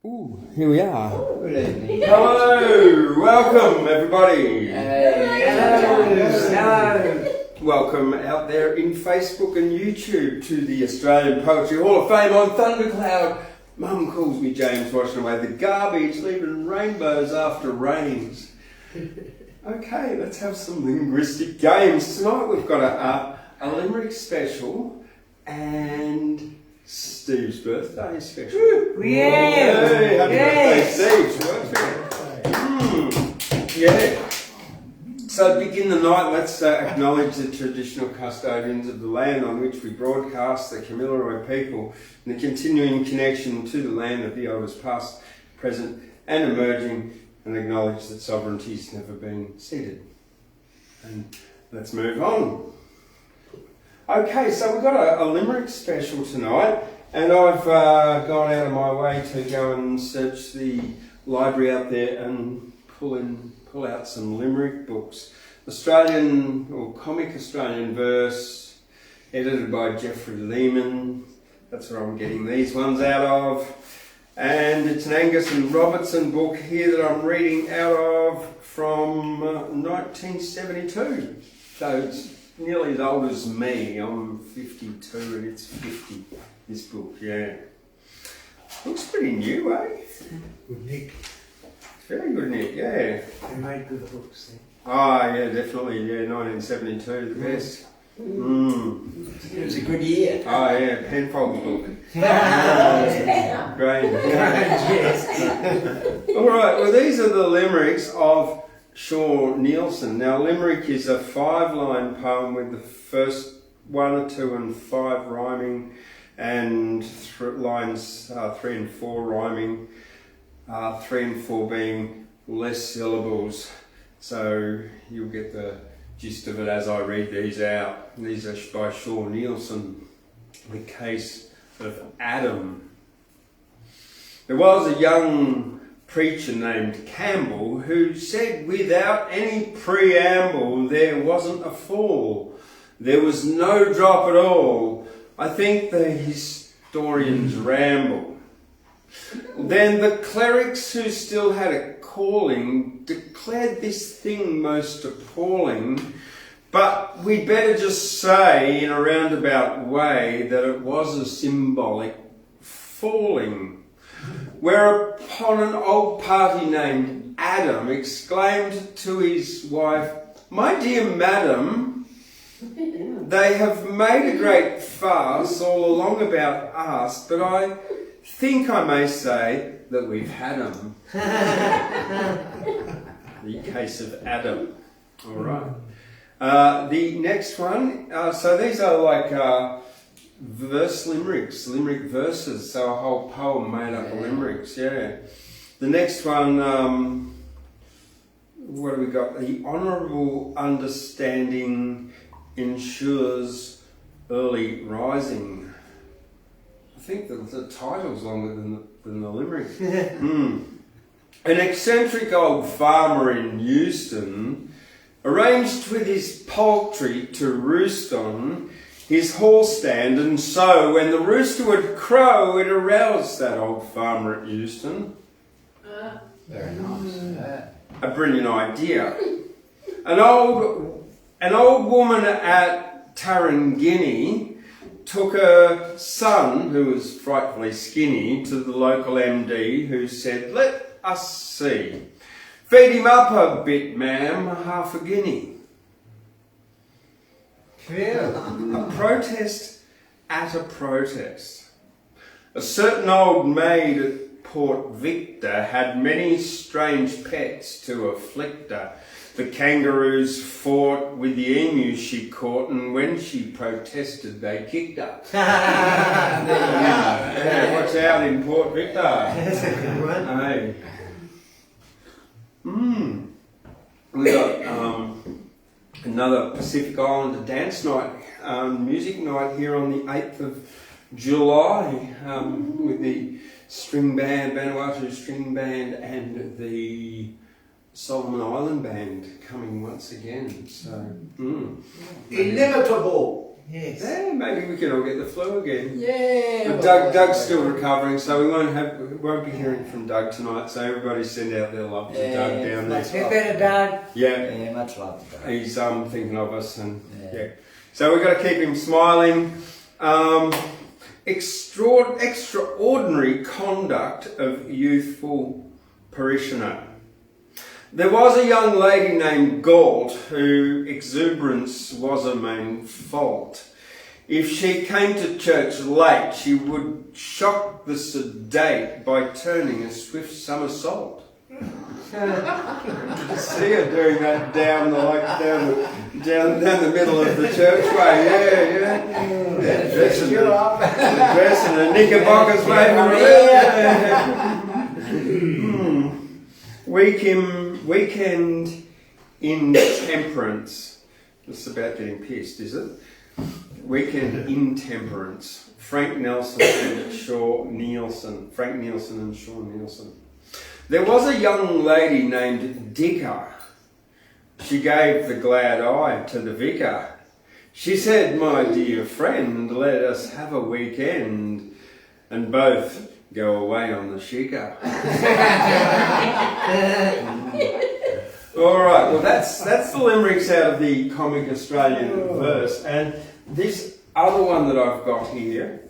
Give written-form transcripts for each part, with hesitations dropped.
Ooh, here we are. Good evening. Hello, welcome everybody. Hello. Welcome out there in Facebook and YouTube to the Australian Poetry Hall of Fame on Thundercloud. Mum calls me James washing away the garbage, leaving rainbows after rains. Okay, let's have some linguistic games. Tonight we've got a limerick special and Steve's birthday special. Yeah. Hey, happy birthday, Steve. Yeah. So to begin the night, let's acknowledge the traditional custodians of the land on which we broadcast, the Kamilaroi people, and the continuing connection to the land of the elders past, present and emerging, and acknowledge that sovereignty has never been ceded. And let's move on. Okay, so we've got a limerick special tonight, and I've gone out of my way to go and search the library out there and pull out some limerick books. Australian or comic Australian verse, edited by Geoffrey Lehman. That's where I'm getting these ones out of. And it's an Angus and Robertson book here that I'm reading out of from 1972. So it's nearly as old as me. I'm 52 and it's 50, this book, yeah. Looks pretty new, eh? Good nick. Very good, Nick, yeah. They made good books then. Ah, yeah, definitely, yeah, 1972, the best. It was a good year. Oh, yeah, Penfold's book. Great. Yes. All right, well, these are the limericks of Shaw Nielsen. Now, limerick is a 5-line poem with the first 1 or 2 and 5 rhyming, and lines 3 and 4 rhyming, 3 and 4 being less syllables. So you'll get the gist of it as I read these out. These are by Shaw Nielsen. The Case of Adam. There was a young preacher named Campbell who said without any preamble there wasn't a fall. There was no drop at all. I think the historians ramble. Then the clerics who still had a calling declared this thing most appalling, but we'd better just say in a roundabout way that it was a symbolic falling. Whereupon an old party named Adam exclaimed to his wife, "My dear madam, they have made a great farce all along about us, but I think I may say that we've had 'em." The Case of Adam. All right. The next one, so these are like verse limericks, limerick verses, so a whole poem made up of limericks, yeah. The next one, what do we got? The honourable understanding ensures early rising. I think the title's longer than the limerick. An eccentric old farmer in Euston arranged with his poultry to roost on his horse stand, and so when the rooster would crow, it aroused that old farmer at Euston. Very nice. A brilliant idea. An old woman at Tarrangini took her son, who was frightfully skinny, to the local MD, who said, "Let us see. Feed him up a bit, ma'am, half a guinea." Yeah. A protest at a protest. A certain old maid at Port Victor had many strange pets to afflict her. The kangaroos fought with the emus she caught, and when she protested, they kicked her. Yeah, watch out in Port Victor. That's a good one. Hey. We got another Pacific Islander dance night, music night here on the 8th of July with the string band, Vanuatu string band, and the Solomon Island band coming once again. So, Inimitable. Yes. Yeah, maybe we can all get the flu again. Yeah. But Doug's still recovering, so we won't be hearing from Doug tonight. So everybody send out their love to Doug down there. Get better, Doug. Yeah, much love to Doug. he's thinking of us, and yeah. So we've got to keep him smiling. Extraordinary conduct of youthful parishioner. There was a young lady named Galt whose exuberance was her main fault. If she came to church late, she would shock the sedate by turning a swift somersault. See her doing that down the middle of the churchway. Yeah. Dressing the knickerbockers, maybe. Weekend intemperance. It's about getting pissed, is it? Weekend intemperance. Frank Nielsen and Sean Nielsen. Frank Nielsen and Sean Nielsen. There was a young lady named Dicker. She gave the glad eye to the vicar. She said, "My dear friend, let us have a weekend and both go away on the shika." All right, well that's the limericks out of the Comic Australian verse, and this other one that I've got here,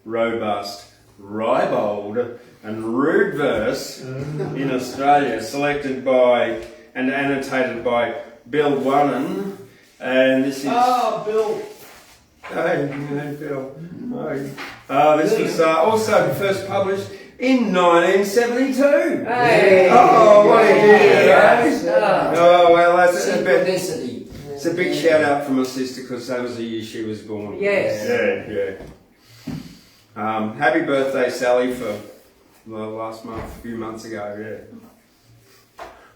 robust, ribald, and rude verse in Australia, selected by and annotated by Bill Wannon, and this is Bill. Hey, Bill. This was also first published in 1972. Hey. Oh, what a year, Yes. Oh, well, that's a bit. Synchronicity. It's a big shout out from my sister because that was the year she was born. Yes. Yeah. Happy birthday, Sally, for a few months ago, yeah.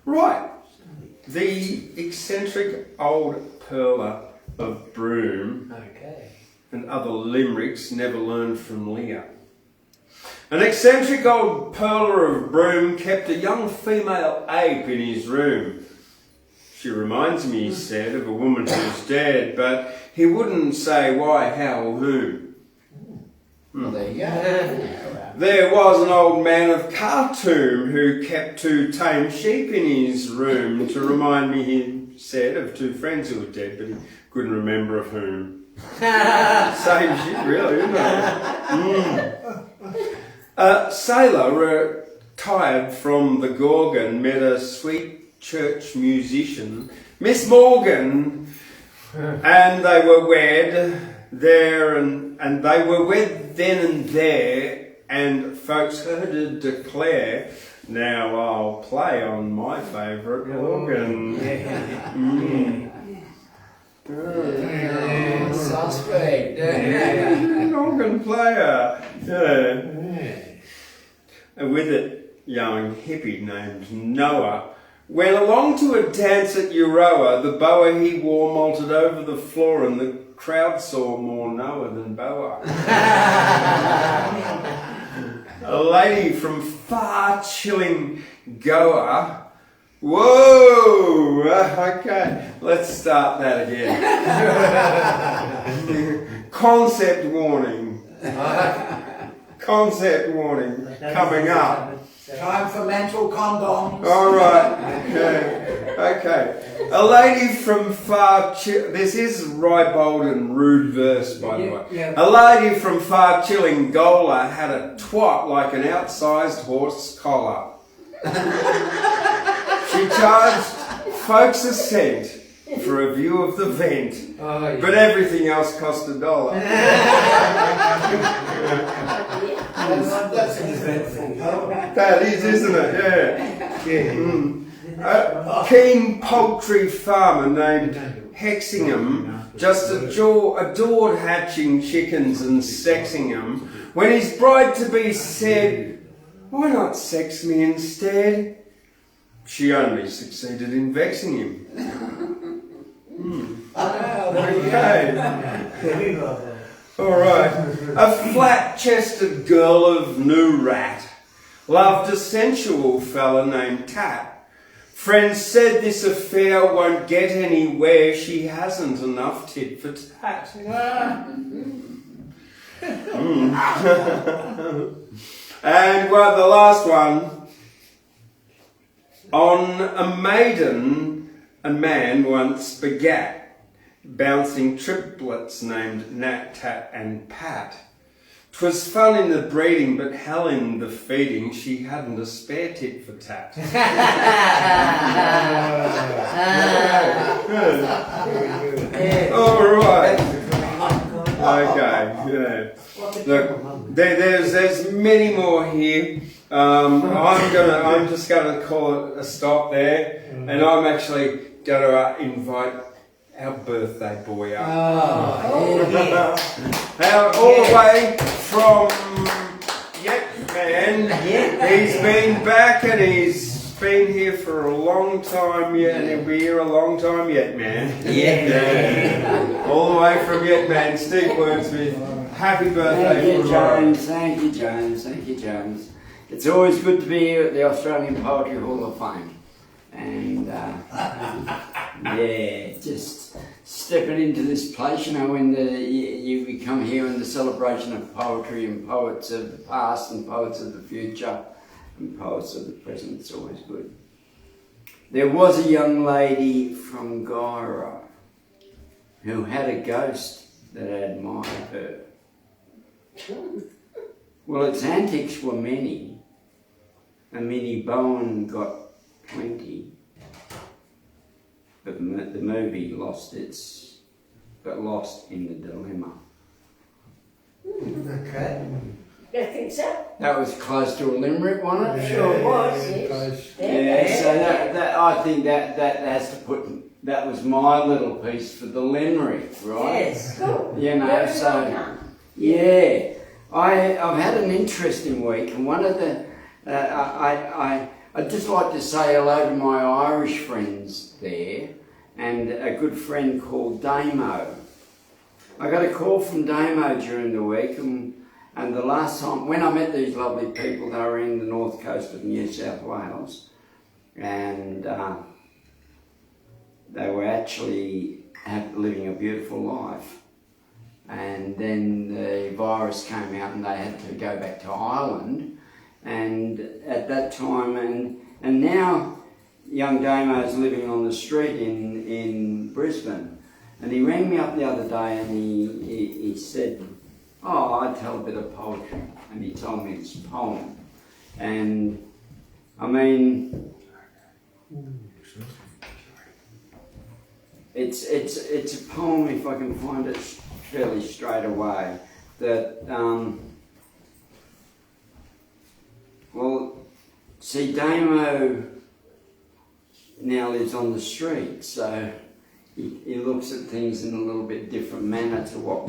Right. The eccentric old pearler of Broome and other limericks never learned from Lear. An eccentric old pearler of Broome kept a young female ape in his room. She reminds me, he said, of a woman who's dead, but he wouldn't say why, how, or whom. Well, there you go. There was an old man of Khartoum who kept 2 tame sheep in his room to remind me, he said, of 2 friends who were dead, but he couldn't remember of whom. Same shit, really, isn't it? A sailor retired from the Gorgon met a sweet church musician, Miss Morgan, and they were wed there, and they were wed then and there, and folks heard her declare, "Now I'll play on my favourite organ." Suspect. An organ player. Yeah. And with it, young hippie named Noah went along to a dance at Euroa. The boa he wore molted over the floor, and the crowd saw more Noah than boa. A lady from far chilling Goa. Whoa! Okay, let's start that again. Concept warning. Concept warning coming up. Time for mental condoms. All right. Okay. A lady from this is ribald and rude verse, by the way. Yeah. A lady from far chilling Gola had a twat like an outsized horse collar. She charged folks a cent for a view of the vent, but everything else cost $1. That's an eventful poem. That is, isn't it? Yeah. A keen poultry farmer named Hexingham just adored hatching chickens and sexing them when his bride-to-be said, "Why not sex me instead?" She only succeeded in vexing him. Okay. All right. A flat-chested girl of New Rat loved a sensual fella named Tat. Friends said this affair won't get anywhere. She hasn't enough tit for tat. And well, the last one. On a maiden, a man once begat, bouncing triplets named Nat, Tat and Pat. 'Twas fun in the breeding, but hell in the feeding. She hadn't a spare tit for tat. All right. Okay. Yeah. Look, there's many more here. I'm just gonna call it a stop there, and I'm actually gonna invite our birthday boy up. All the way from man. He's been back and he's been here for a long time yet, and he'll be here a long time yet, man. Yeah. All the way from yet, man. Steve Wordsmith. Happy birthday. Thank you, James. Thank you, James. Thank you, James. It's always good to be here at the Australian Poetry Hall of Fame. And yeah, just stepping into this place, you know, when we come here in the celebration of poetry and poets of the past and poets of the future and poets of the present, it's always good. There was a young lady from Gyra who had a ghost that admired her. Well, its antics were many. And Minnie Bowen got 20. But the movie got lost in the dilemma. Okay. You think so? That was close to a limerick, wasn't it? Sure was, yes. Yeah, so that I think that has to put, that was my little piece for the limerick, right? Yes, cool. You know, Very so well done. yeah. I've had an interesting week, and one of the I'd just like to say hello to my Irish friends there, and a good friend called Damo. I got a call from Damo during the week, and the last time, when I met these lovely people, they were in the north coast of New South Wales, and they were actually living a beautiful life. And then the virus came out and they had to go back to Ireland. And at that time, and now young Damo's living on the street in Brisbane. And he rang me up the other day and he said, oh, I tell a bit of poetry. And he told me this poem. And I mean, it's a poem, if I can find it fairly straight away, that well, see, Damo now lives on the street, so he looks at things in a little bit different manner to what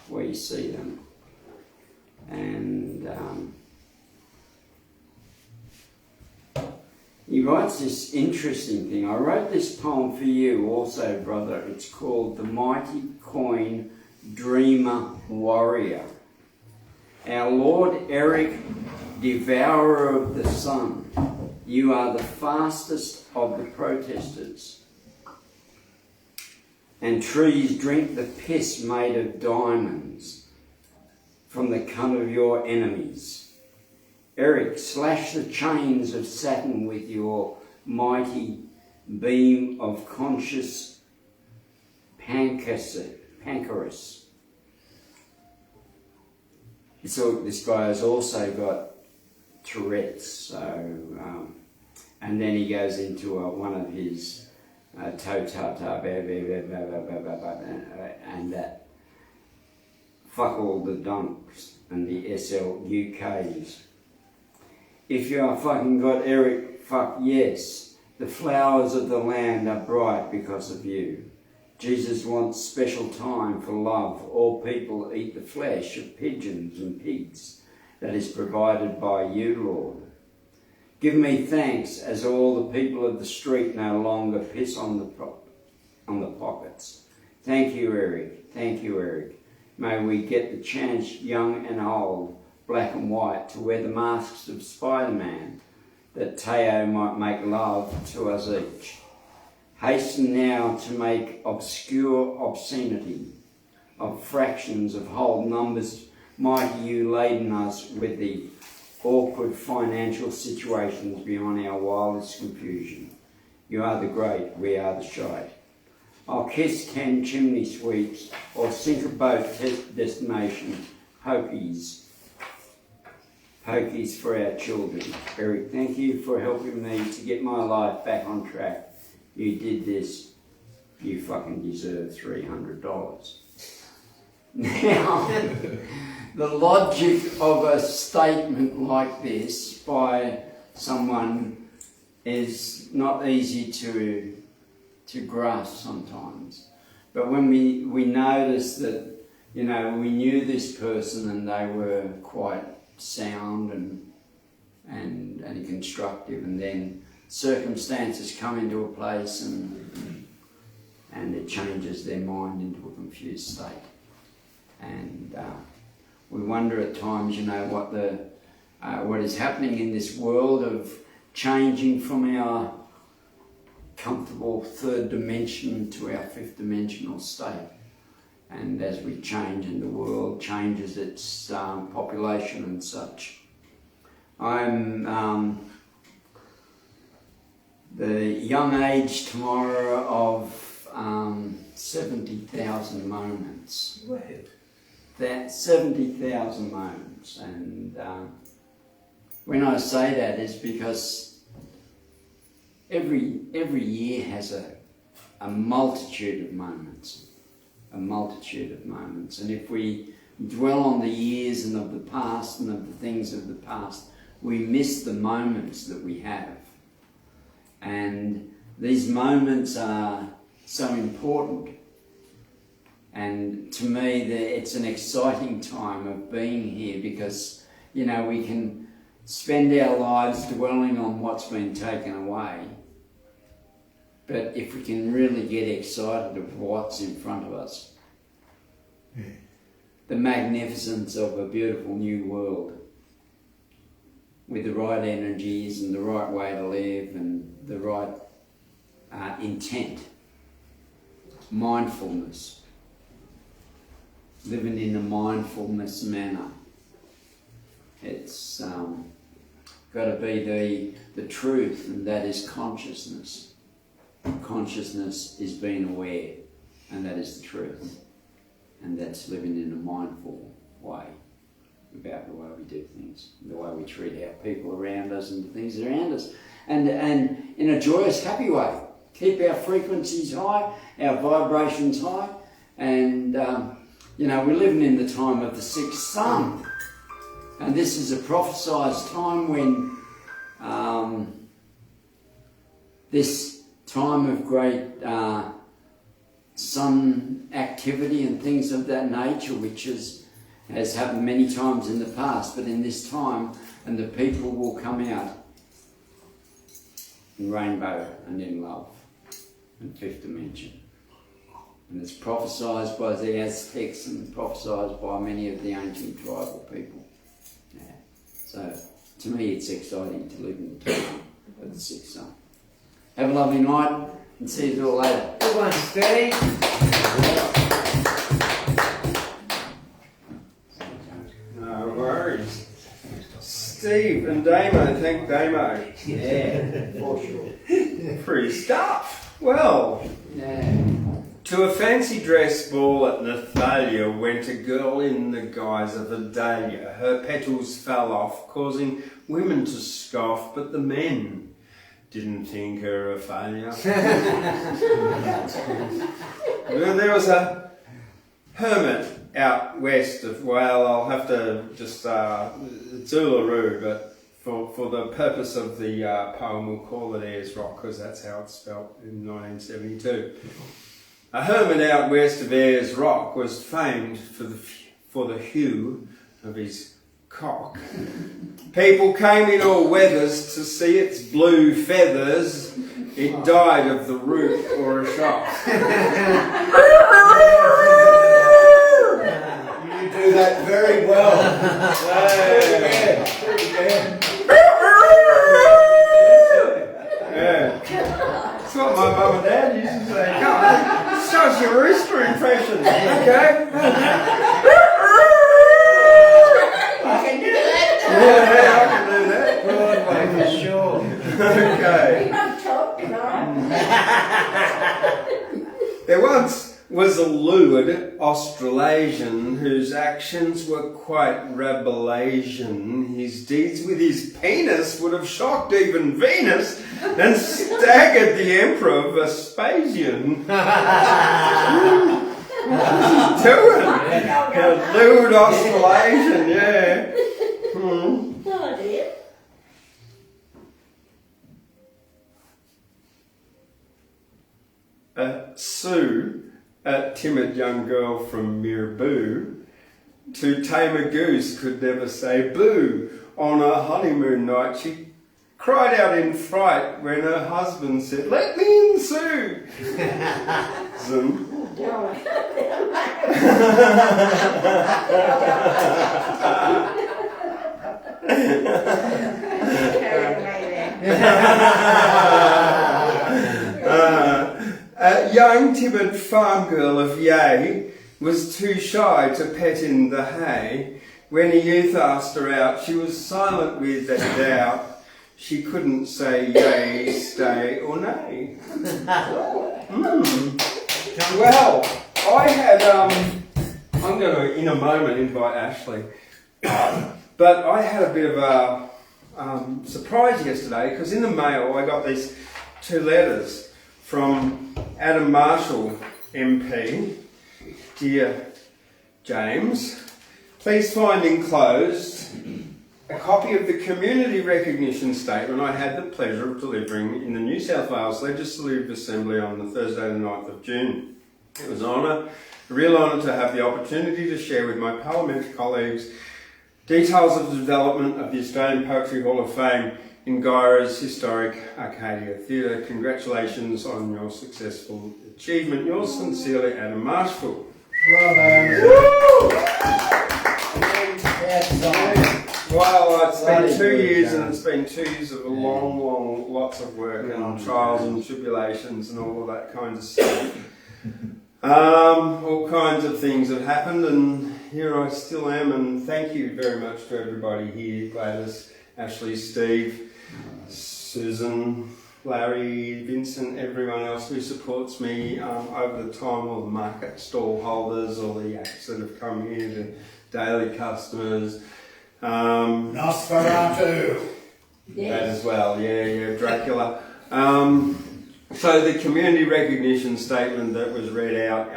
we see them. And he writes this interesting thing. I wrote this poem for you also, brother. It's called The Mighty Coin Dreamer Warrior. Our Lord Eric, devourer of the sun, you are the fastest of the protesters. And trees drink the piss made of diamonds from the cunt of your enemies. Eric, slash the chains of Saturn with your mighty beam of conscious Pancharis. So this guy has also got Tourette's, so and then he goes into one of his and that fuck all the dunks and the SLUKs. If you are fucking got Eric, fuck yes. The flowers of the land are bright because of you. Jesus wants special time for love. All people eat the flesh of pigeons and pigs that is provided by you, Lord. Give me thanks as all the people of the street no longer piss on the pockets. Thank you, Eric. Thank you, Eric. May we get the chance, young and old, black and white, to wear the masks of Spider-Man, that Teo might make love to us each. Hasten now to make obscure obscenity of fractions of whole numbers, mighty you laden us with the awkward financial situations beyond our wildest confusion. You are the great, we are the shy. I'll kiss 10 chimney sweeps or sink a boat destination, pokies for our children. Eric, thank you for helping me to get my life back on track. You did this, you fucking deserve $300. Now, the logic of a statement like this by someone is not easy to grasp sometimes. But when we notice that, you know, we knew this person and they were quite sound and constructive, and then circumstances come into a place and it changes their mind into a confused state. And we wonder at times, you know, what is happening in this world of changing from our comfortable third dimension to our fifth dimensional state. And as we change and the world changes its population and such. I'm the young age tomorrow of 70,000 moments. That 70,000 moments, and when I say that is because every year has a multitude of moments, and if we dwell on the years and of the past and of the things of the past, we miss the moments that we have, and these moments are so important. And to me, it's an exciting time of being here because, you know, we can spend our lives dwelling on what's been taken away. But if we can really get excited of what's in front of us, the magnificence of a beautiful new world with the right energies and the right way to live and the right intent, mindfulness. Living in a mindfulness manner. It's got to be the truth, and that is consciousness. Consciousness is being aware, and that is the truth. And that's living in a mindful way about the way we do things, the way we treat our people around us and the things around us. And in a joyous, happy way. Keep our frequencies high, our vibrations high, and you know, we're living in the time of the sixth sun, and this is a prophesied time when this time of great sun activity and things of that nature, which has happened many times in the past, but in this time, and the people will come out in rainbow and in love and fifth dimension. And it's prophesied by the Aztecs and prophesied by many of the ancient tribal people. Yeah. So, to me, it's exciting to live in the time of the sixth sun. Have a lovely night and see you all later. Good one, Steve. No worries. Steve and Damo, thank Damo. Yeah, for sure. Free stuff. Well, Yeah. to a fancy dress ball at Nathalia went a girl in the guise of a dahlia. Her petals fell off, causing women to scoff, but the men didn't think her a failure. Well, there was a hermit out west of, well, I'll have to just, it's Uluru, but for the purpose of the poem, we'll call it Ayers Rock, because that's how it's spelt in 1972. A hermit out west of Ayers Rock was famed for the hue of his cock. People came in all weathers to see its blue feathers. It died of the root or a shock. You do that very well. Yeah. Very good. That's what my mum and dad used to say. Come on, show us your rooster impression, okay? I can do that. Yeah, I can do that. Broadway for sure. Okay. We don't talk tonight. There once was a lured Australasian whose actions were quite Rabelaisian. His deeds with his penis would have shocked even Venus and staggered the Emperor Vespasian. What's he doing? A lured Australasian, yeah. Oh dear. Sue, a timid young girl from Miraboo, to tame a goose could never say boo. On a honeymoon night she cried out in fright when her husband said, "Let me in, Sue." Zoom. A young timid farm girl of Yea was too shy to pet in the hay. When a youth asked her out, she was silent with a doubt. She couldn't say yea, stay or nay. Well, I had, I'm going to in a moment invite Ashley, but I had a bit of a surprise yesterday because in the mail I got these 2 letters from Adam Marshall MP. Dear James, please find enclosed a copy of the community recognition statement I had the pleasure of delivering in the New South Wales Legislative Assembly on the Thursday the 9th of June. It was a real honour to have the opportunity to share with my parliamentary colleagues details of the development of the Australian Poetry Hall of Fame in Guyra's historic Arcadia Theatre. Congratulations on your successful achievement. Yours sincerely, Adam Marshall. Bravo. Well, it's been 2 years and it's been 2 years of long, lots of work and trials and tribulations and all of that kind of stuff. All kinds of things have happened and here I still am, and thank you very much to everybody here, Gladys, Ashley, Steve, Susan, Larry, Vincent, everyone else who supports me over the time, all the market stall holders, all the acts that have come here, the daily customers. Nosferatu. That as well, yeah, Dracula. So the community recognition statement that was read out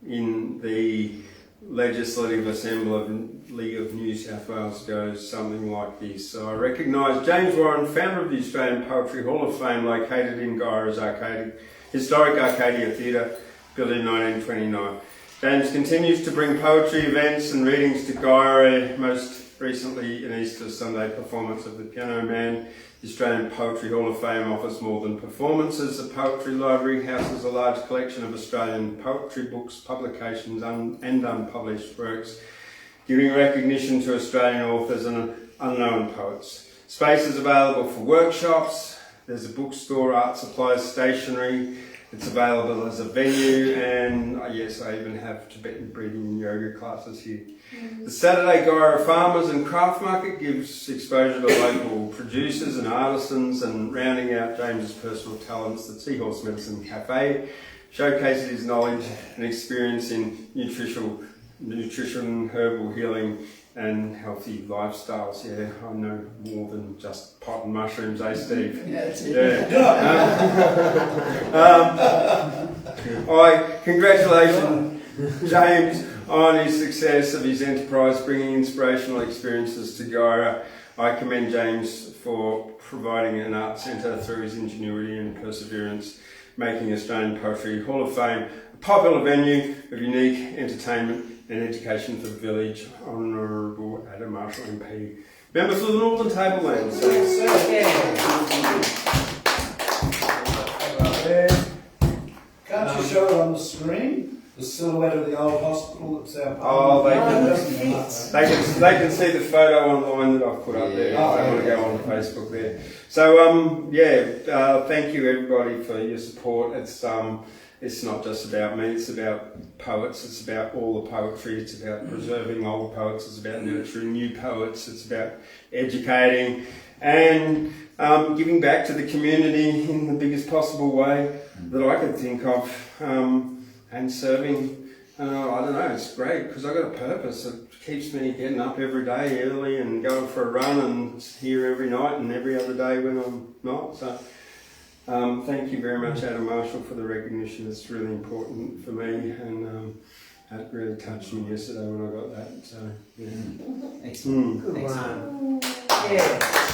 in the Legislative Assembly of New South Wales goes something like this. So I recognise James Warren, founder of the Australian Poetry Hall of Fame, located in Guyra's historic Arcadia Theatre, built in 1929. James continues to bring poetry events and readings to Guyra, most recently an Easter Sunday performance of The Piano Man. The Australian Poetry Hall of Fame offers more than performances. The Poetry Library houses a large collection of Australian poetry books, publications and unpublished works, giving recognition to Australian authors and unknown poets. Space is available for workshops. There's a bookstore, art supplies, stationery. It's available as a venue, and yes, I even have Tibetan breathing and yoga classes here. The Saturday Guyra Farmers and Craft Market gives exposure to local producers and artisans, and rounding out James's personal talents, the Seahorse Medicine Cafe showcases his knowledge and experience in nutrition, herbal healing and healthy lifestyles. Yeah, I know more than just pot and mushrooms, eh, Steve? Congratulations, James, on his success of his enterprise, bringing inspirational experiences to Guyra. I commend James for providing an art centre through his ingenuity and perseverance, making Australian Poetry Hall of Fame a popular venue of unique entertainment and education for the village. Honourable Adam Marshall MP. Members of the Northern Tablelands. Can't you show it on the screen? The silhouette of the old hospital that's our Oh, they can. they can see the photo online that I've put up there. Oh, I want to go on Facebook there. So thank you everybody for your support. It's not just about me. It's about poets. It's about all the poetry. It's about preserving older poets. It's about nurturing new poets. It's about educating and giving back to the community in the biggest possible way that I could think of. And serving, I don't know, it's great because I've got a purpose. It keeps me getting up every day early and going for a run and here every night and every other day when I'm not. So thank you very much, Adam Marshall, for the recognition. It's really important for me, and that really touched me yesterday when I got that. So, yeah. Excellent. Good Excellent. Yeah.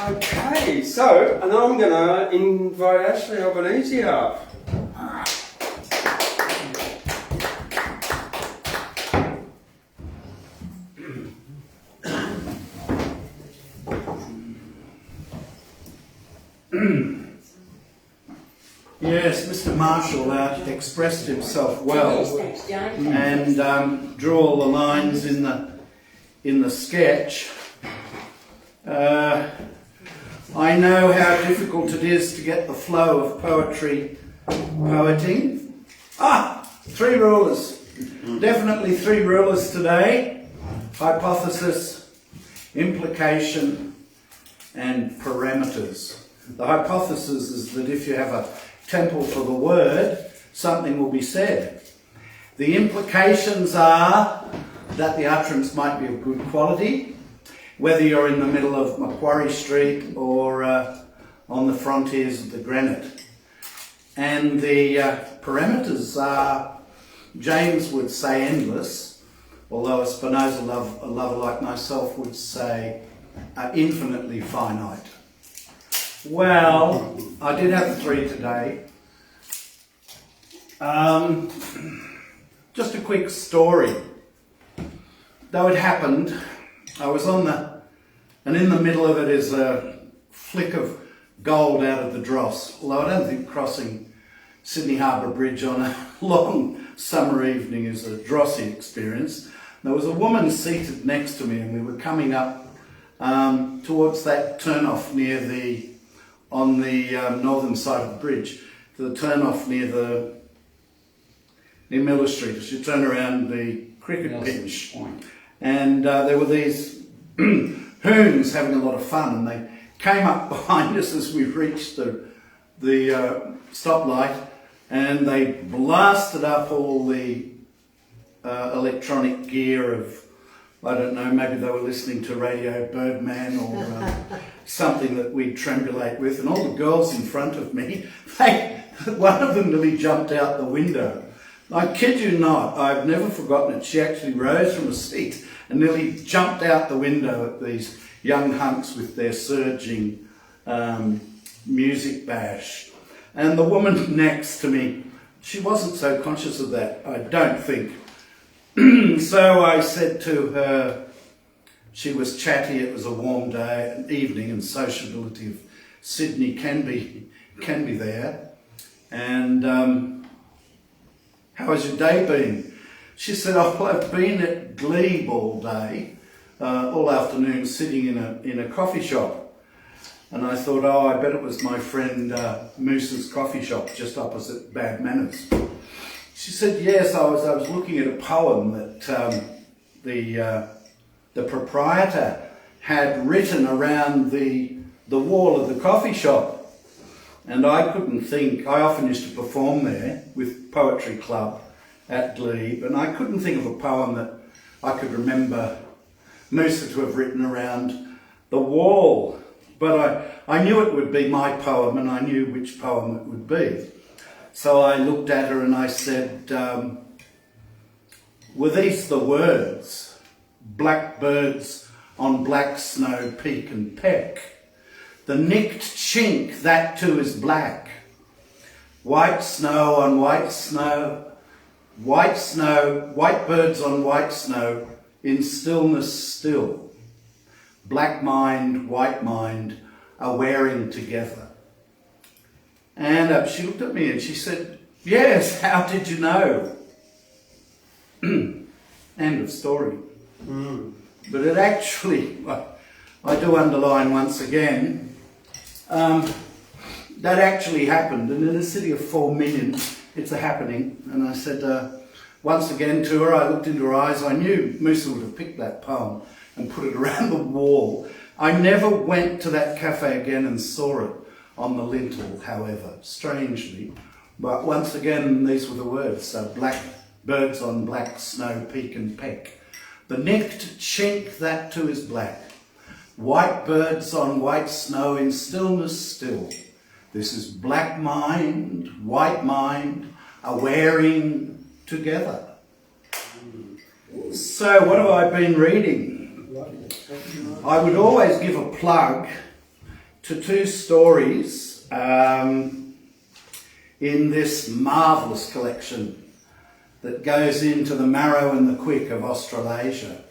Okay, so, and I'm going to invite Ashley Albanese up. Yes, Mr. Marshall expressed himself well Thanks, Jane. and drew all the lines in the sketch. I know how difficult it is to get the flow of poetry poeting. 3 rulers. Definitely 3 rulers today. Hypothesis, implication, and parameters. The hypothesis is that if you have a temple for the word, something will be said. The implications are that the utterance might be of good quality, whether you're in the middle of Macquarie Street or on the frontiers of the granite. And the parameters are, James would say endless, although a Spinoza lover like myself would say infinitely finite. Well, I did have 3 today. Just a quick story. Though it happened, I was on and in the middle of it is a flick of gold out of the dross. Although I don't think crossing Sydney Harbour Bridge on a long summer evening is a drossy experience. There was a woman seated next to me and we were coming up towards that turn-off on the northern side of the bridge, to the turn-off near Miller Street, as you turn around the cricket pitch. And there were these hoons having a lot of fun, and they came up behind us as we reached the stoplight, and they blasted up all the electronic gear of, I don't know, maybe they were listening to Radio Birdman or something that we'd trembulate with, and all the girls in front of me, one of them nearly jumped out the window. I kid you not, I've never forgotten it. She actually rose from a seat and nearly jumped out the window at these young hunks with their surging music bash. And the woman next to me, she wasn't so conscious of that, I don't think. So I said to her, she was chatty, it was a warm day, an evening, and sociability of Sydney can be there. And how has your day been? She said, oh, I've been at Glebe all day, all afternoon, sitting in a coffee shop. And I thought, oh, I bet it was my friend Moose's coffee shop just opposite Bad Manners. She said, yes, I was looking at a poem that the proprietor had written around the wall of the coffee shop. And I couldn't think, I often used to perform there with Poetry Club at Glebe, and I couldn't think of a poem that I could remember Musa to have written around the wall. But I knew it would be my poem, and I knew which poem it would be. So I looked at her and I said, were these the words? Blackbirds on black snow peak and peck. The nicked chink, that too is black. White snow on white snow, white birds on white snow, in stillness still. Black mind, white mind are wearing together. And she looked at me and she said, Yes, how did you know? End of story. But it actually, I do underline once again, that actually happened, and in a city of 4 million, it's a happening. And I said, once again to her, I looked into her eyes, I knew Musa would have picked that poem and put it around the wall. I never went to that cafe again and saw it on the lintel, however, strangely. But once again, these were the words, black birds on black snow peak and peck. The nicked chink that too is black. White birds on white snow in stillness still. This is black mind, white mind, a-wearing together. So what have I been reading? I would always give a plug to 2 stories in this marvellous collection that goes into the marrow and the quick of Australasia.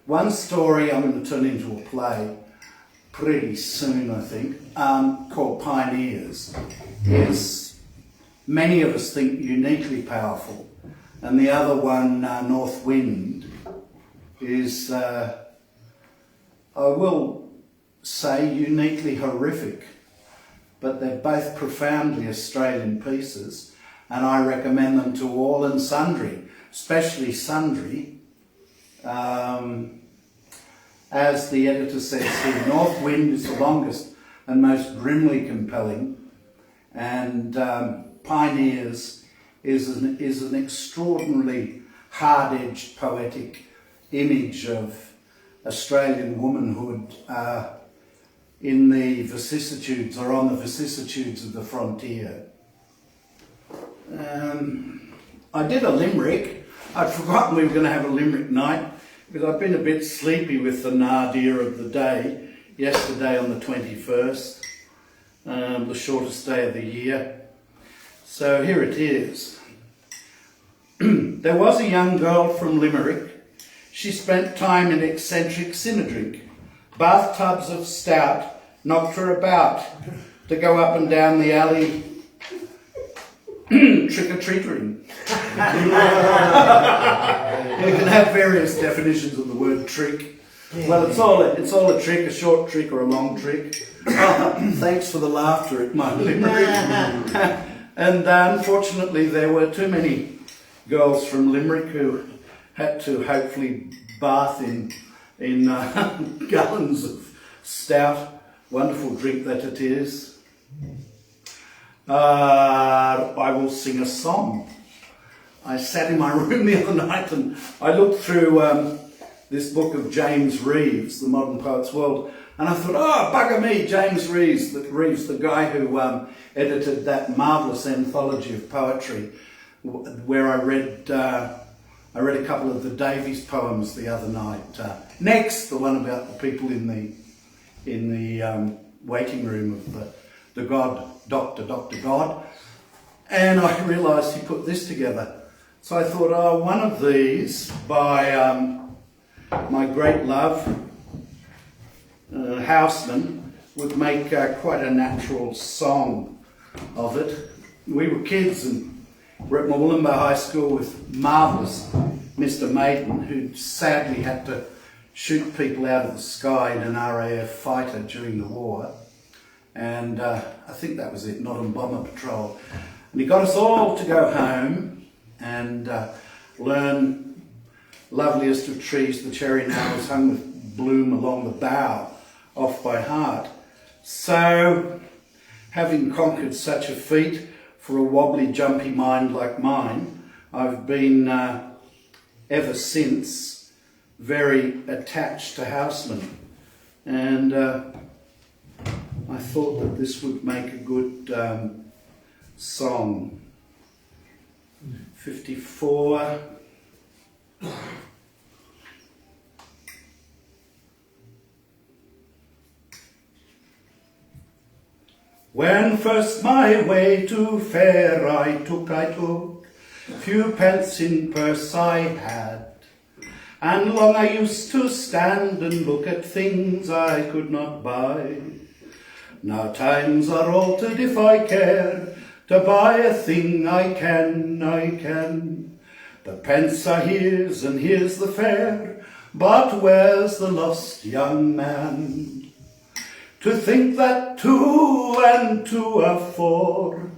One story I'm going to turn into a play pretty soon, I think, called Pioneers, is many of us think uniquely powerful, and the other one, North Wind, is, I will say, uniquely horrific, but they're both profoundly Australian pieces, and I recommend them to all and sundry, especially sundry. As the editor says here, North Wind is the longest and most grimly compelling, and Pioneers is an extraordinarily hard-edged poetic image of Australian womanhood in the vicissitudes, or on the vicissitudes of the frontier. I did a limerick. I'd forgotten we were going to have a limerick night because I've been a bit sleepy with the nadir of the day, yesterday on the 21st, the shortest day of the year. So here it is. There was a young girl from Limerick. She spent time in eccentric cinerdrink. Bathtubs of stout knocked her about to go up and down the alley trick-or-treatering. You can have various definitions of the word trick. Well, it's all a trick, a short trick or a long trick. Thanks for the laughter at my limerick. And unfortunately, there were too many girls from Limerick who had to hopefully bath in gallons of stout, wonderful drink that it is. I will sing a song. I sat in my room the other night and I looked through this book of James Reeves, The Modern Poet's World, and I thought, oh, bugger me, James Reeves, the guy who edited that marvellous anthology of poetry, where I read a couple of the Davies poems the other night. Next, the one about the people in the waiting room of the God, Dr. God, and I realised he put this together. So I thought, oh, one of these by my great love, Houseman, would make quite a natural song of it. We were kids and were at Mawulumba High School with marvellous Mr. Maiden, who sadly had to shoot people out of the sky in an RAF fighter during the war. And I think that was it, not on bomber patrol. And he got us all to go home and learn Loveliest of Trees, the cherry now is hung with bloom along the bough, off by heart. So, having conquered such a feat for a wobbly, jumpy mind like mine, I've been ever since very attached to Houseman. And I thought that this would make a good song. 54. When first my way to fair I took, few pence in purse I had, and long I used to stand and look at things I could not buy. Now times are altered if I care, to buy a thing I can. The pence are his and here's the fare, but where's the lost young man? To think that 2 and 2 are 4,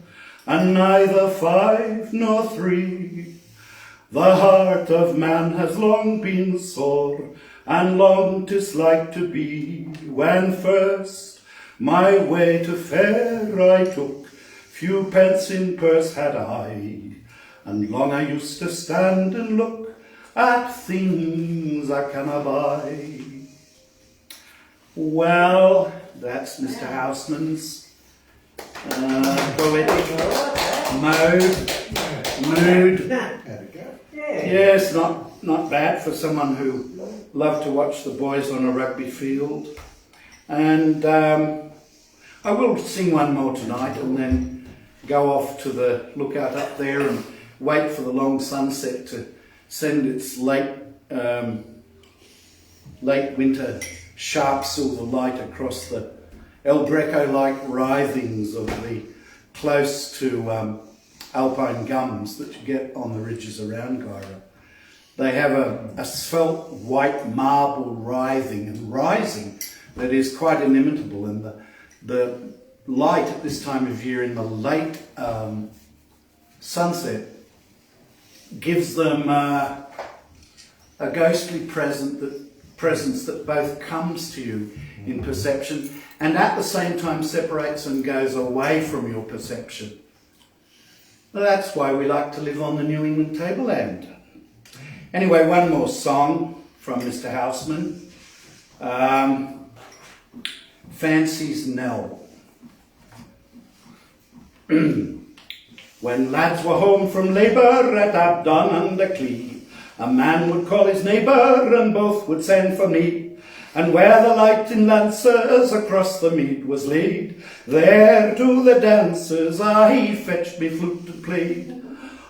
and neither 5 nor 3. The heart of man has long been sore, and long 'tis like to be, when first my way to fare I took. Few pence in purse had I, and long I used to stand and look at things I cannot buy. Well, that's Mr. Houseman's poetic mood. Yes, not bad for someone who loved to watch the boys on a rugby field. And I will sing one more tonight and then go off to the lookout up there and wait for the long sunset to send its late winter sharp silver light across the El Greco-like writhings of the close to alpine gums that you get on the ridges around Gyra. They have a svelte white marble writhing and rising that is quite inimitable, and the light at this time of year in the late sunset gives them a ghostly presence that both comes to you in perception and at the same time separates and goes away from your perception. That's why we like to live on the New England tableland. Anyway, one more song from Mr. Houseman. Fancy's Knell. When lads were home from labour at Abdon under Clee, a man would call his neighbour and both would send for me. And where the light in Lancers across the mead was laid, there to the dancers I fetched me flute and played.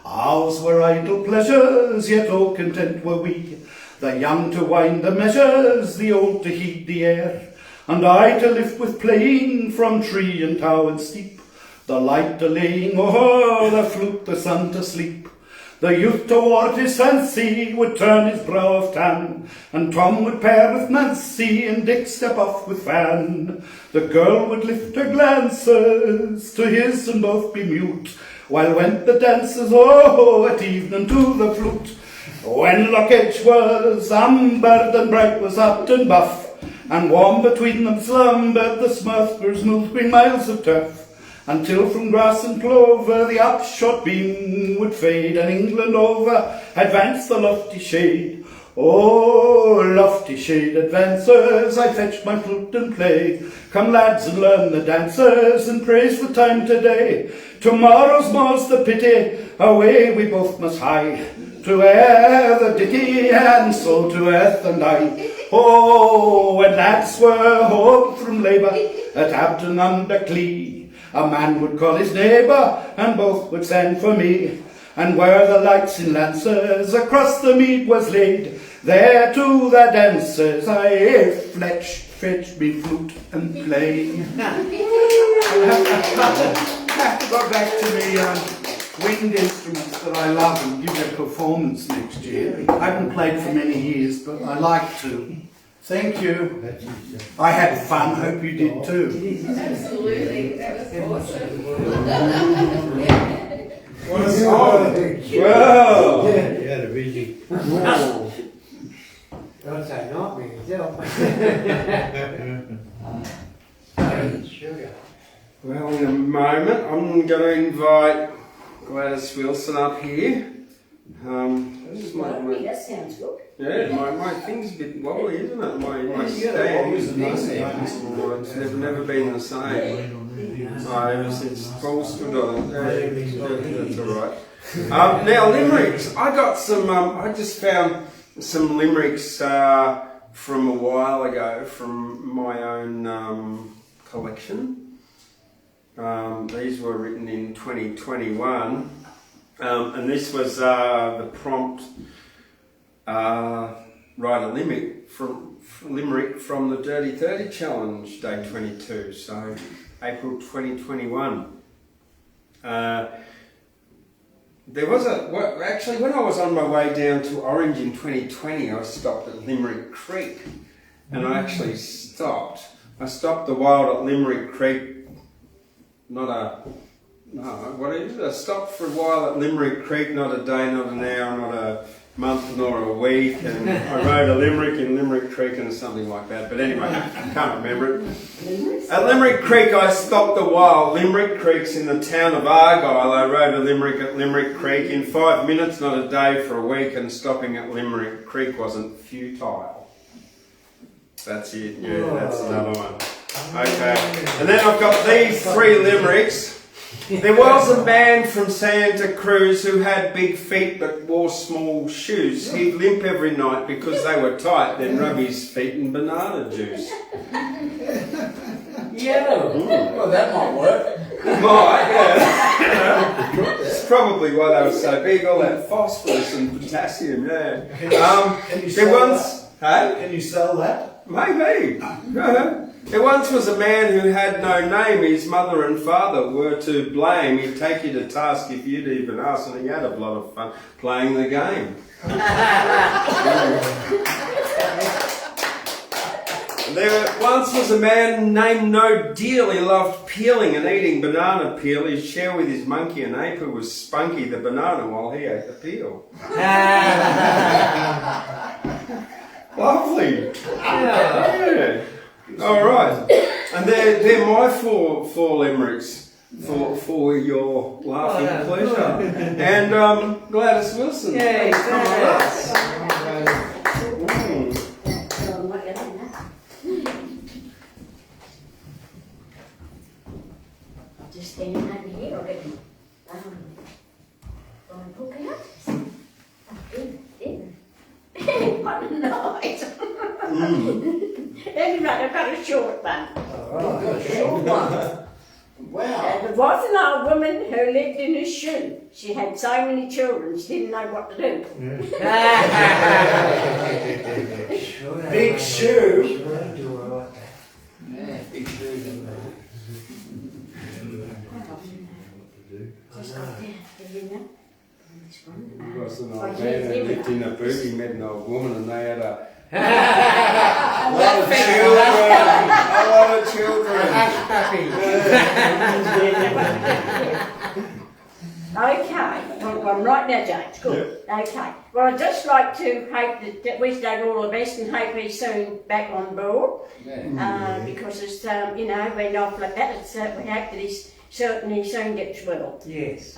Ours were idle pleasures, yet all content were we, the young to wind the measures, the old to heed the air, and I to lift with playing from tree and tower and steep, the light delaying, oh, the flute, the sun to sleep. The youth toward his fancy would turn his brow of tan, and Tom would pair with Nancy, and Dick step off with Fan. The girl would lift her glances to his and both be mute, while went the dancers, oh, at evening to the flute. When Lockedge was umbered and bright was Upton Buff, and warm between them slumbered the Smurfers 'mid miles of turf, until from grass and clover the upshot beam would fade, and England over advanced the lofty shade. Oh, lofty shade advancers, I fetch my flute and play. Come lads and learn the dancers, and praise the time today. Tomorrow's more's the pity, away we both must hie, to air the ditty, and so to earth and I. Oh, when lads were home from labour at Abdon under Clee, a man would call his neighbour, and both would send for me. And where the lights in Lancers across the mead was laid, there to the dancers I fetched me flute and play. I have to go back to the wind instruments that I love and give a performance next year. I haven't played for many years, but I like to. Thank you. I had fun. Hope you did too. Absolutely. That was awesome. What a song! Wow! You had a busy. Don't say not me yourself. Sugar. Well, in a moment, I'm going to invite Gladys Wilson up here. That sounds good. Yeah, my thing's a bit wobbly, isn't it? My stand. It's never been the same. Ever since Paul stood on it. That's alright. Now, limericks. I got some, I just found some limericks from a while ago from my own collection. These were written in 2021. And this was the prompt write a limerick from the Dirty 30 Challenge, day 22, so April 2021. There was actually, when I was on my way down to Orange in 2020, I stopped at Limerick Creek, and I actually stopped. I stopped a while at Limerick Creek, I stopped for a while at Limerick Creek, not a day, not an hour, not a month, nor a week, and I rode a limerick in Limerick Creek and something like that, but anyway, I can't remember it. At Limerick Creek I stopped a while. Limerick Creek's in the town of Argyll. I rode a limerick at Limerick Creek in 5 minutes, not a day, for a week, and stopping at Limerick Creek wasn't futile. That's it, yeah, that's another one. Okay, and then I've got these 3 limericks. There was a man from Santa Cruz who had big feet but wore small shoes. He'd limp every night because they were tight, then rub his feet in banana juice. Yeah. Well, that might work. Might, yeah. It's probably why they were so big, all that phosphorus and potassium, yeah. Can you There sell once, that? Can you sell that? Maybe. There once was a man who had no name. His mother and father were to blame. He'd take you to task if you'd even ask, and he had a lot of fun playing the game. There once was a man named No Deal. He loved peeling and eating banana peel. He'd share with his monkey and ape who was spunky the banana while he ate the peel. Lovely. Yeah. All right. And they're my four limericks for your laughing pleasure. And Gladys Wilson. Yeah, Gladys. I'll just stand over here already. Hook it up. What a noise. Anyway, I've got a short one. Short one. Wow. There was an old woman who lived in a shoe. She had so many children, she didn't know what to do. Big shoe. Just got down, you know. There was an old man who lived in a boot. He met an old woman and they had a lot of children. Okay, well, I'm right now, James. Good. Yep. Okay. Well, I'd just like to hope that we stay all the best and hope he's soon back on board. Because it's, you know, when off like that, it's, we hope that he's certainly soon gets well. Yes.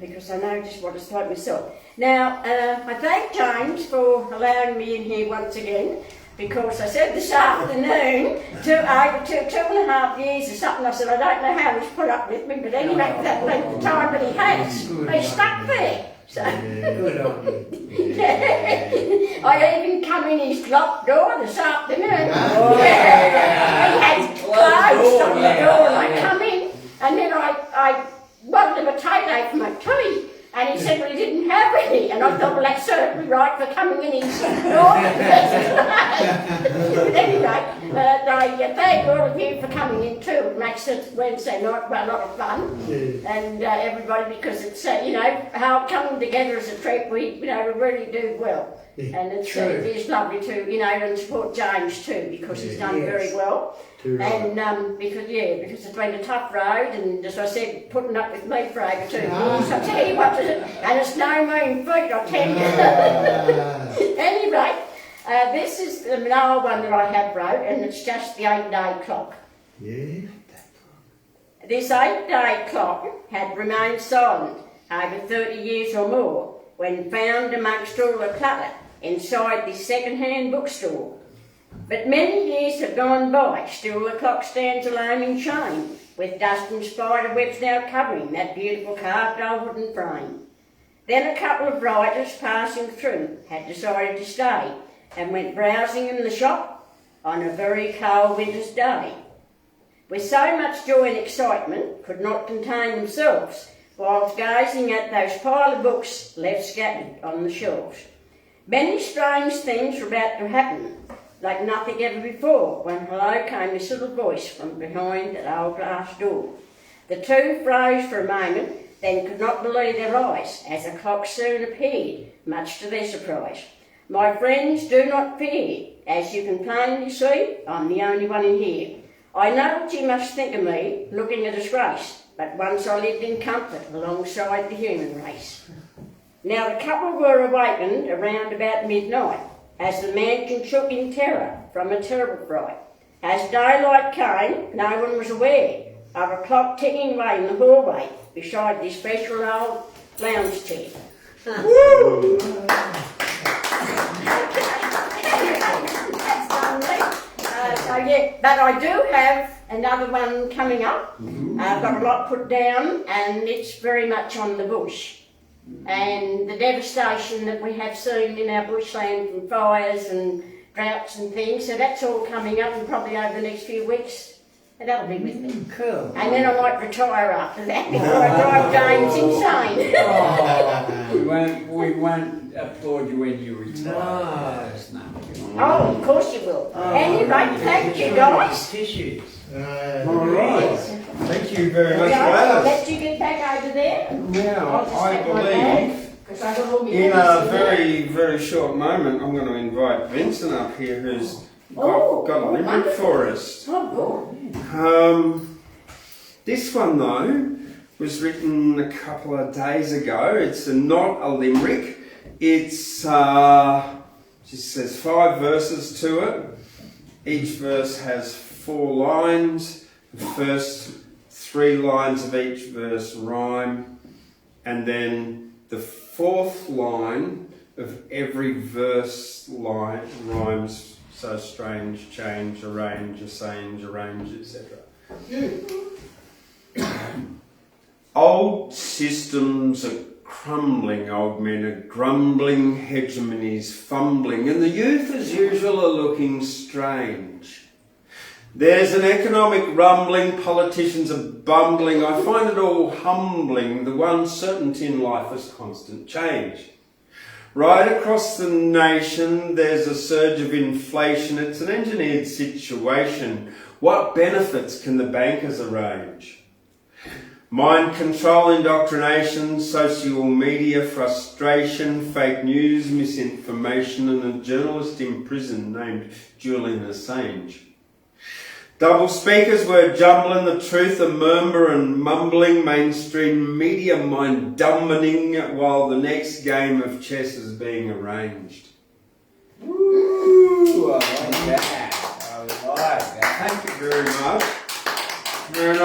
Because I know just what it's like myself. Now, I thank James for allowing me in here once again, because I said this afternoon, over 2.5 years or something, I said, I don't know how he's put up with me, but anyway, that length of time, but he has. He's stuck there. So, Good on you. I even come in his locked door this afternoon. He had closed on the door and I come in, and then I wanted a potato for my tea. And he said, well, he didn't have any. And I thought, well, that's certainly right for coming in his door. But anyway, I thank all of you for coming in too. It makes it Wednesday night a lot of fun. And everybody, because it's, you know, how coming together as a trip, we really do well. And it's, it is lovely to, you know, and support James too, because he's done very well. And because it's been a tough road, and as I said, putting up with me for over 2 years. I tell you what, and it's no mean feat, I tell you. Anyway, this is an old one that I have wrote, and it's just the 8-day clock. Yeah. This 8-day clock had remained silent over 30 years or more, when found amongst all the clutter inside this second-hand bookstore. But many years have gone by, still the clock stands alone in shame, with dust and spider webs now covering that beautiful carved old wooden frame. Then a couple of riders passing through had decided to stay, and went browsing in the shop on a very cold winter's day. With so much joy and excitement, could not contain themselves, whilst gazing at those pile of books left scattered on the shelves. Many strange things were about to happen, like nothing ever before, when hello came this little voice from behind that old glass door. The two froze for a moment, then could not believe their eyes, as a clock soon appeared, much to their surprise. My friends, do not fear, as you can plainly see, I'm the only one in here. I know what you must think of me, looking a disgrace, but once I lived in comfort alongside the human race. Now the couple were awakened around about midnight, as the mansion shook in terror from a terrible fright. As daylight came, no one was aware of a clock ticking away in the hallway beside this special old lounge chair. Woo! But I do have another one coming up. I've got a lot put down, and it's very much on the bush and the devastation that we have seen in our bushland from fires and droughts and things. So that's all coming up, and probably over the next few weeks, and that'll be with me. Cool. And then I might retire after that before I drive James insane. Oh, we won't applaud you when you retire. No. Oh, of course you will. Anyway, thank you guys. Tissues. All right. Thank you very much, I'll Gladys. let you get back over there. Now, I'll I just take my bag, believe 'cause I got all my in things a in there. very, very short moment, I'm going to invite Vincent up here, who's Oh, got a limerick wonderful. for us. Oh, good. This one, though, was written a couple of days ago. It's not a limerick. It's just says 5 verses to it. Each verse has 4 lines. The first 3 lines of each verse rhyme, and then the 4th line of every verse line rhymes. So strange, change, arrange, assange, arrange, etc. Old systems are crumbling, old men are grumbling, hegemony's fumbling, and the youth as usual are looking strange. There's an economic rumbling, politicians are bumbling. I find it all humbling. The one certainty in life is constant change. Right across the nation, there's a surge of inflation. It's an engineered situation. What benefits can the bankers arrange? Mind control, indoctrination, social media, frustration, fake news, misinformation, and a journalist in prison named Julian Assange. Double speakers were jumbling the truth, a murmur and mumbling, mainstream media mind dumbing while the next game of chess is being arranged. Woo! I like that. I like that. Thank you very much. And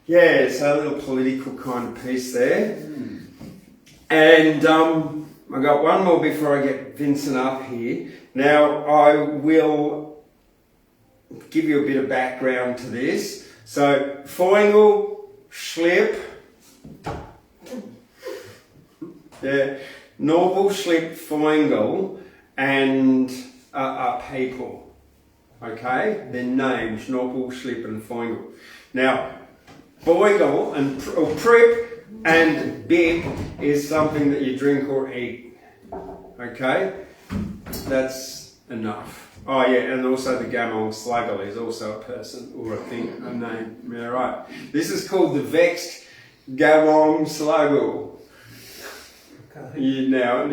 yeah, so a little political kind of piece there. And I got one more before I get Vincent up here. Now I will give you a bit of background to this. So, Foingle, Schlip, Norval, Schlip, Foingle, and people. Okay? Their names, Norval, Schlip, and Foingle. Now, Boingle and Prip and Bib is something that you drink or eat. Okay? That's enough. Oh yeah, and also the Gamong Sluggle is also a person or a thing, a name. Yeah, right. This is called the Vexed Gamong Sluggle. You know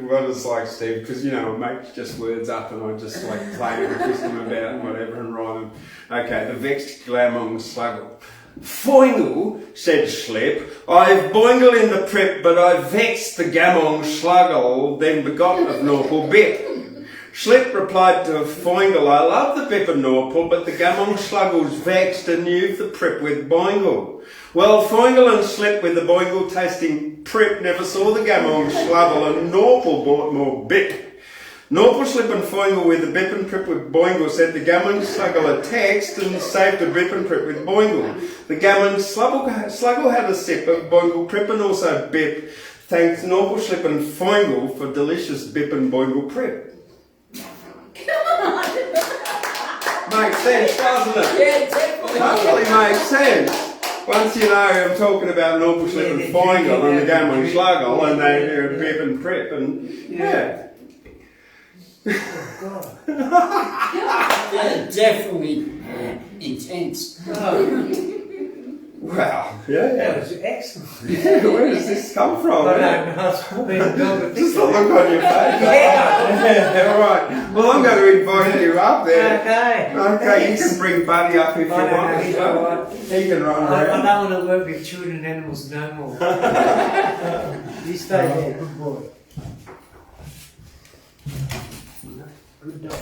what it's like, Steve, because I make just words up and I just like play and twist them about and whatever and rhyme them. Okay, the Vexed Gamong Sluggle. Foingle, said Schlep, I've boingle in the prep, but I've vexed the Gamong Sluggle, then begot of Norpal Bip. Schlep replied to Foingle, I love the Bip and Norpal, but the Gamong Sluggle's vexed and you've the prep with boingle. Well, Foingle and Schlep with the boingle tasting prep never saw the Gamong Sluggle and Norpal bought more Bip. Norpal, Schlep and Foingle with the Bip and Prip with Boingle sent the Gammon Sluggle a text and saved the Bip and Prip with Boingle. The Gammon Sluggle had a sip of Boingle Prip and also Bip. Thanks Norpal, Schlep and Foingle for delicious Bip and Boingle Prip. Makes sense, doesn't it? Yeah, definitely. Totally makes sense. Once you know I'm talking about Norpal, Schlep and Foingle and the Gammon Sluggle and they're Bip and Prip and yeah. Yeah, definitely intense. Wow. That Yeah. was excellent. Yeah. Where does this come from? I don't know. It's been a dog Just the look on your face. Yeah. All right. Well, I'm going to invite you up there. Okay. Okay, you can bring Buddy up if you I don't want. know, as he's well. all right. He can run I around. don't want to work with children and animals no more. You stay there, good boy. Good dog.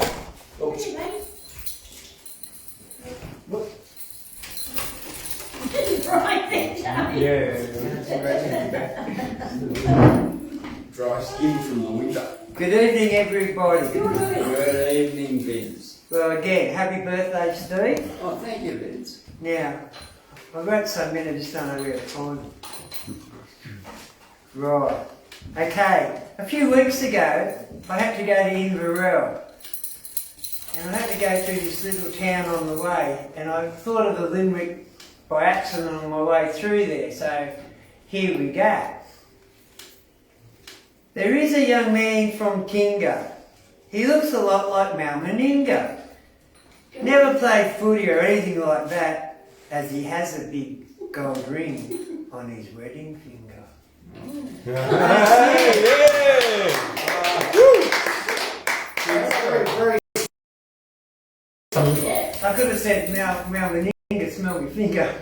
Right then, Charlie. Dry skin from the winter. Good evening, everybody. Good. Good evening, Vince. Well, again, happy birthday, Steve. Oh, thank you, Vince. Now, I wrote so many, I just don't know where to find them. Right. Okay, a few weeks ago, I had to go to Inverell. And I had to go through this little town on the way, and I thought of the limerick by accident on my way through there, so here we go. There is a young man from Kinga. He looks a lot like Malmeninga. Never played footy or anything like that, as he has a big gold ring on his wedding finger. I could have said Malmeninga, smell my finger.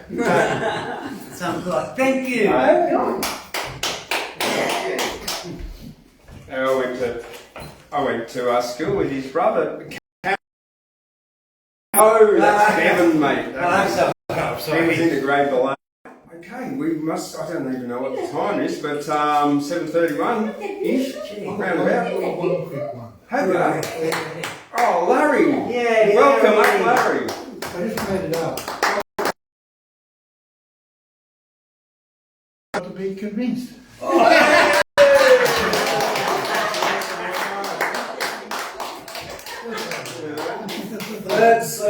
Something like, thank you. I went to school with his brother. Oh, that's Kevin, mate. He was in the grade below. Okay, we must, I don't even know what the time is, but 7:31-ish, round about. One quick one. Okay. Oh, Larry. Yeah, Welcome up, Larry. Larry. I just made it up. Got to be convinced. That's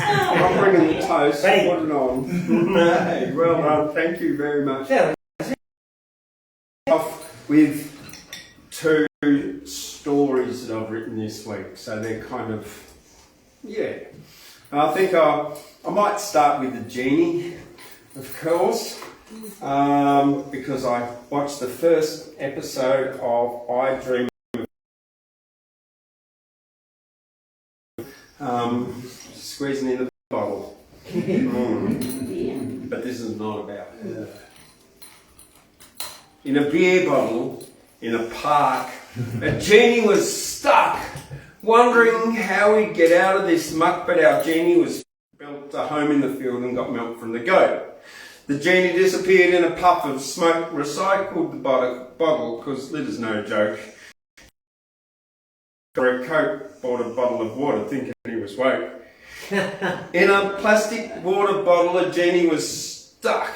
I'm bringing the toast. Hey. Put it on. Hey, well done. Thank you very much. Yeah. Off with two stories that I've written this week, so they're kind of, yeah. And I think I might start with the genie, of course, because I watched the first episode of I Dream squeezing in the bottle. But this is not about her. In a beer bottle, in a park, a genie was stuck, wondering how he'd get out of this muck, but our genie was built a home in the field and got milk from the goat. The genie disappeared in a puff of smoke, recycled the bottle, because litter's no joke. For a Coke, bought a bottle of water, thinking he was woke. In a plastic water bottle, a genie was stuck.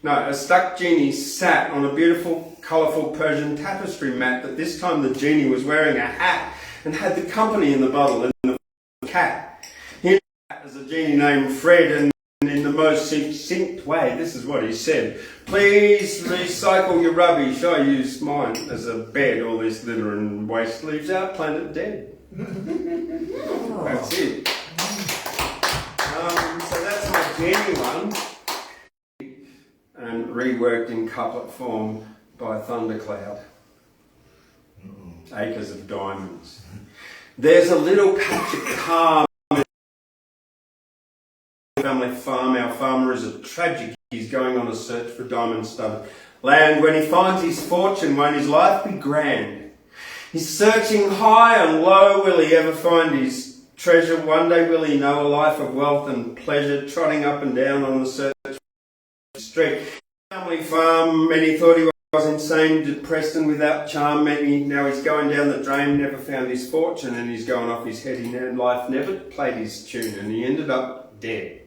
No, a stuck genie sat on a beautiful, colourful Persian tapestry mat, but this time the genie was wearing a hat and had the company in the bottle and the cat. He as a genie named Fred, and in the most succinct way, this is what he said: "Please recycle your rubbish. I use mine as a bed. All this litter and waste leaves our planet dead." That's it. So that's my genie one. And reworked in couplet form by Thundercloud. Acres of diamonds. There's a little patch of calm in the family farm. Our farmer is a tragic. He's going on a search for diamond-studded land. When he finds his fortune, won't his life be grand? He's searching high and low. Will he ever find his treasure? One day will he know a life of wealth and pleasure, trotting up and down on the search street. Family farm, many thought he was insane, depressed and without charm. Many now he's going down the drain, never found his fortune and he's going off his head. Life never played his tune and he ended up dead.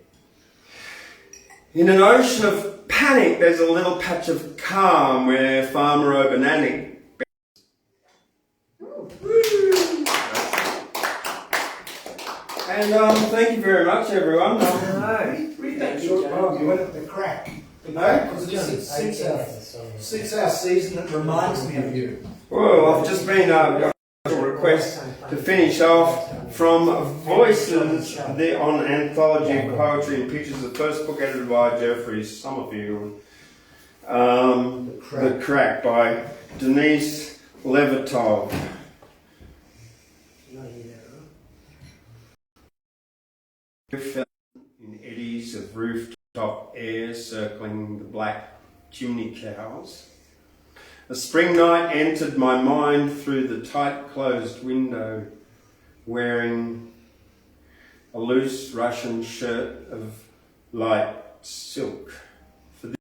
In an ocean of panic, there's a little patch of calm where Farmer Obananic. And thank you very much, everyone. Read that short poem. You went at the crack. Because it's a 6 hour season that reminds me of you. Well, I've just been request to finish off from Voices on Anthology of Poetry and Pictures, the first book edited by Jeffrey Summerfield, The Crack by Denise Levertov. In eddies of rooftop air circling the black chimney cowls. A spring night entered my mind through the tight closed window, wearing a loose Russian shirt of light silk.